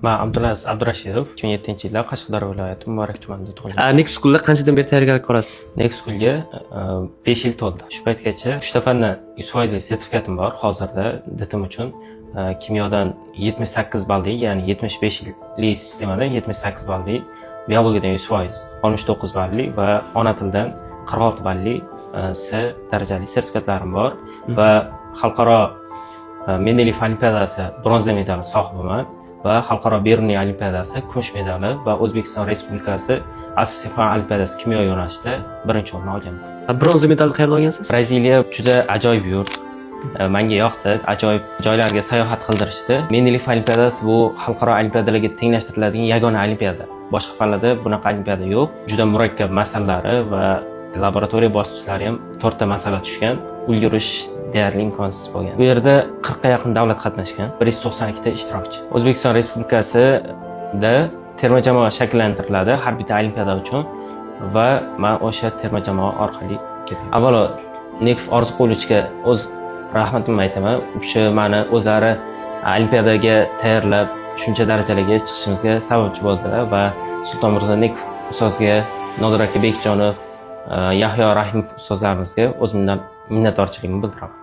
Men Abdulaziz Abdurashidov 2007-yilda Qashqadaryo viloyati Muborak tumanida tug'ilgan. Next School'da qanchadan beri tayyorgarlik ko'rasiz? Next School'ga 5 yil to'ldi. Shu paytgacha 3 ta fandan 100% sertifikatim bor. Hozirda DTM uchun kimyodan 78 balli, ya'ni 75 yillik sistemadan 78 balli, biologiyadan 100%, 69 balli va ona tilidan 46 balli C darajali sertifikatlarim bor va xalqaro Mendeleyev olimpiadasi bronza medali sohibiman va xalqaro Beruniy olimpiadasi kumush medali va O'zbekiston Respublikasi asosiy fan olimpiadasi kimyo yo'nalishida birinchi o'rin olganman. Bronza medalni qayerda olgansiz? Braziliya juda ajoyib yurt. Menga yoqdi, ajoyib joylarga sayohat qildirishdi. Mendeleyev olimpiadasi bu xalqaro olimpiadalarga tenglashtiriladigan yagona olimpiada. Boshqa fanlarda bunaqa olimpiada yo'q. Juda murakkab masalalari va laboratoriya bosqichlari ham 4 ta masala tushgan. Ulgurish deyarli imkonsiz bo'lgan. Bu yerda 40 ga yaqin davlat qatnashgan, 192 ta ishtirokchi. O'zbekiston Respublikasida terma jamoa shakllantiriladi har bitta olimpiada uchun va men o'sha terma jamoa orqali ketdim. Avvalo Nekf Orziqulovichga o'z rahmatimni aytaman. O'sha meni o'zlari olimpiadaga tayyorlab, shuncha darajalarga chiqishimizga sababchi bo'ldilar va Sulton Mirzo Nekf ustozga, Nodir aka Bekjonov, Yahyo Rahimov ustozlarimizga o'zimdan minnatdorchiligimni bildiraman.